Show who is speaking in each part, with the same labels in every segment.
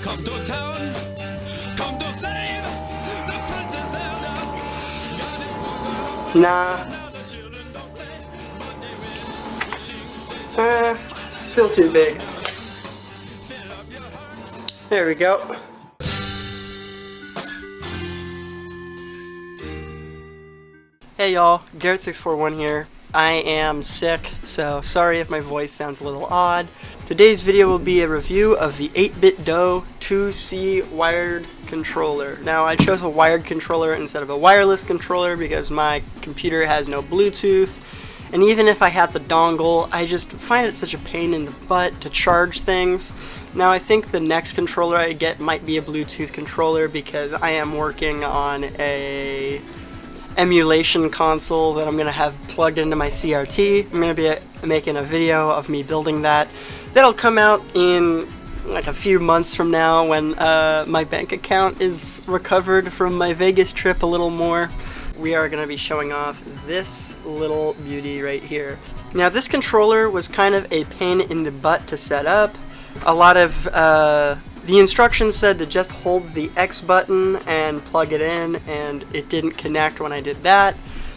Speaker 1: Come to town, come to save the Princess Zelda.
Speaker 2: Nah. Still too big. There we go. Hey y'all, Garrett641 here. I am sick, so sorry if my voice sounds a little odd. Today's video will be a review of the 8BitDo 2C wired controller. Now, I chose a wired controller instead of a wireless controller because my computer has no Bluetooth, and even if I had the dongle, I just find it such a pain in the butt to charge things. Now, I think the next controller I get might be a Bluetooth controller because I am working on a emulation console that I'm going to have plugged into my CRT. I'm going to be making a video of me building that. That'll come out in like a few months from now when my bank account is recovered from my Vegas trip a little more. We are going to be showing off this little beauty right here. Now, this controller was kind of a pain in the butt to set up. A lot of the instructions said to just hold the X button and plug it in, and it didn't connect when I did that.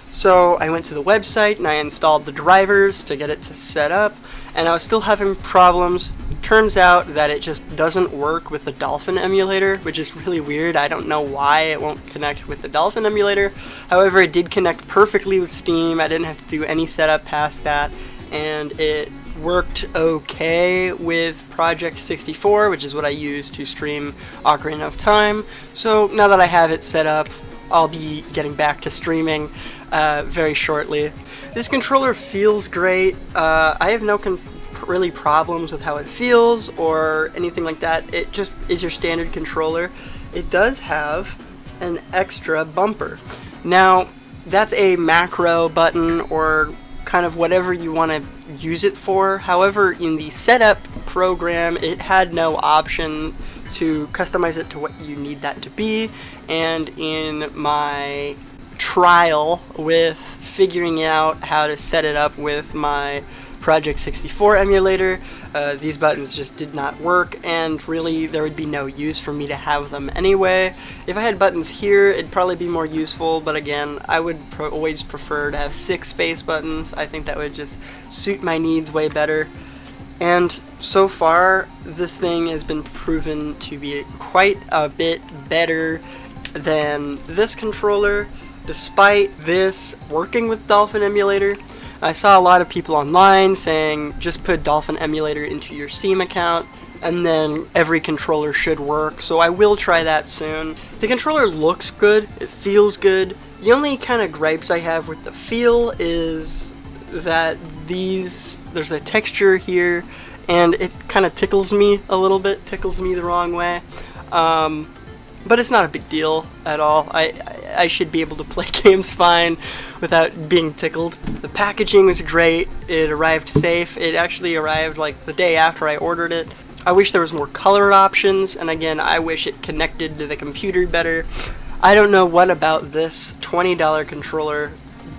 Speaker 2: So I went to the website and I installed the drivers to get it to set up, and I was still having problems. Turns out that it just doesn't work with the Dolphin emulator, which is really weird. I don't know why it won't connect with the Dolphin emulator. However, it did connect perfectly with Steam. I didn't have to do any setup past that, and it worked okay with Project 64, which is what I use to stream Ocarina of Time. So now that I have it set up, I'll be getting back to streaming very shortly. This controller feels great. I have no really problems with how it feels or anything like that. It just is your standard controller. It does have an extra bumper. Now, that's a macro button or kind of whatever you want to use it for. However, in the setup program, it had no option to customize it to what you need that to be, and in my trial with figuring out how to set it up with my Project 64 emulator, these buttons just did not work, and really there would be no use for me to have them anyway. If I had buttons here, it'd probably be more useful, but again, I would always prefer to have 6 space buttons. I think that would just suit my needs way better. And so far, this thing has been proven to be quite a bit better than this controller, despite this working with Dolphin emulator. I saw a lot of people online saying just put Dolphin emulator into your Steam account and then every controller should work, so I will try that soon. The controller looks good, it feels good. The only kind of gripes I have with the feel is that there's a texture here and it kind of tickles me a little bit, tickles me the wrong way. But it's not a big deal at all. I should be able to play games fine without being tickled. The packaging was great. It arrived safe. It actually arrived like the day after I ordered it. I wish there was more color options, and again, I wish it connected to the computer better. I don't know what about this $20 controller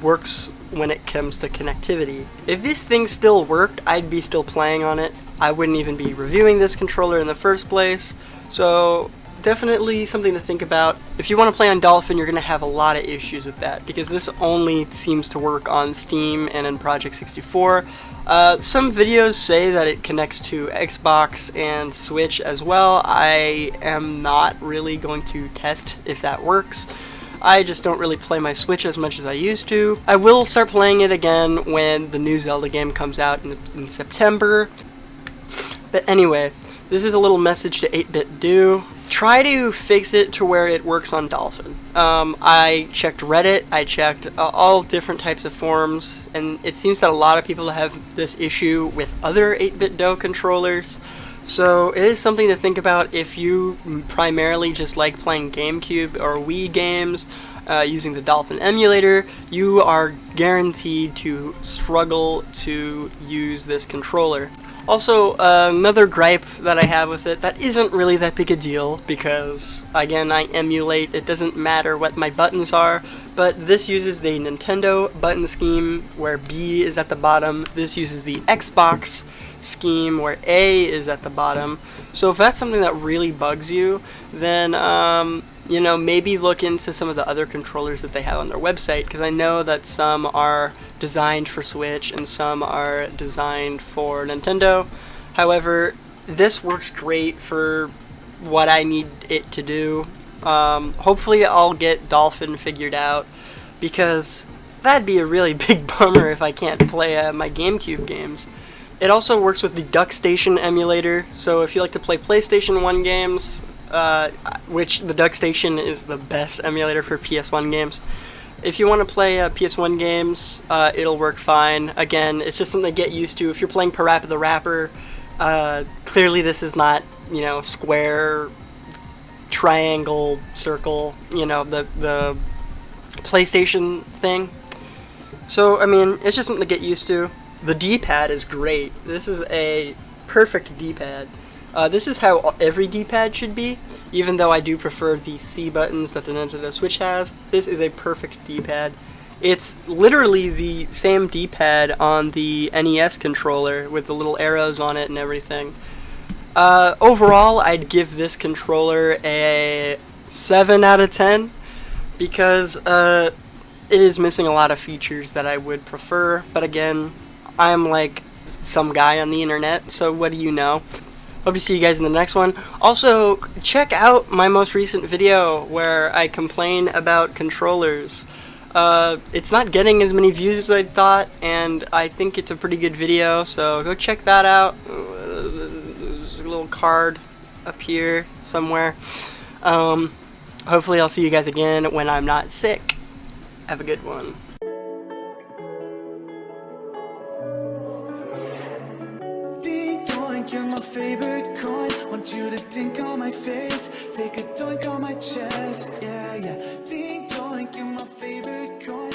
Speaker 2: works when it comes to connectivity. If this thing still worked, I'd be still playing on it. I wouldn't even be reviewing this controller in the first place. So definitely something to think about. If you want to play on Dolphin, you're going to have a lot of issues with that because this only seems to work on Steam and in Project 64. Some videos say that it connects to Xbox and Switch as well. I am not really going to test if that works. I just don't really play my Switch as much as I used to. I will start playing it again when the new Zelda game comes out in September. But anyway, this is a little message to 8BitDo. Try to fix it to where it works on Dolphin. I checked Reddit, I checked all different types of forums, and it seems that a lot of people have this issue with other 8BitDo controllers. So it is something to think about if you primarily just like playing GameCube or Wii games using the Dolphin emulator. You are guaranteed to struggle to use this controller. Also, another gripe that I have with it that isn't really that big a deal because, again, I emulate, it doesn't matter what my buttons are, but this uses the Nintendo button scheme where B is at the bottom. This uses the Xbox scheme where A is at the bottom. So if that's something that really bugs you, then you know, maybe look into some of the other controllers that they have on their website, because I know that some are designed for Switch and some are designed for Nintendo. However, this works great for what I need it to do. Hopefully I'll get Dolphin figured out, because that'd be a really big bummer if I can't play my GameCube games. It also works with the DuckStation emulator, so if you like to play PlayStation 1 games, which the DuckStation is the best emulator for PS1 games. If you want to play PS1 games, it'll work fine. Again, it's just something to get used to. If you're playing Parappa the Rapper, clearly this is not, you know, square, triangle, circle, you know, the PlayStation thing. So, I mean, it's just something to get used to. The D-pad is great. This is a perfect D-pad. This is how every D-pad should be, even though I do prefer the C buttons that the Nintendo Switch has. This is a perfect D-pad. It's literally the same D-pad on the NES controller with the little arrows on it and everything. Overall, I'd give this controller a 7 out of 10 because it is missing a lot of features that I would prefer. But again, I'm like some guy on the internet, so what do you know? Hope to see you guys in the next one. Also, check out my most recent video where I complain about controllers. It's not getting as many views as I thought, and I think it's a pretty good video, so go check that out. There's a little card up here somewhere. Hopefully I'll see you guys again when I'm not sick. Have a good one.
Speaker 1: You're my favorite coin. Want you to dink on my face. Take a doink on my chest. Yeah, yeah. Ding doink, you're my favorite coin.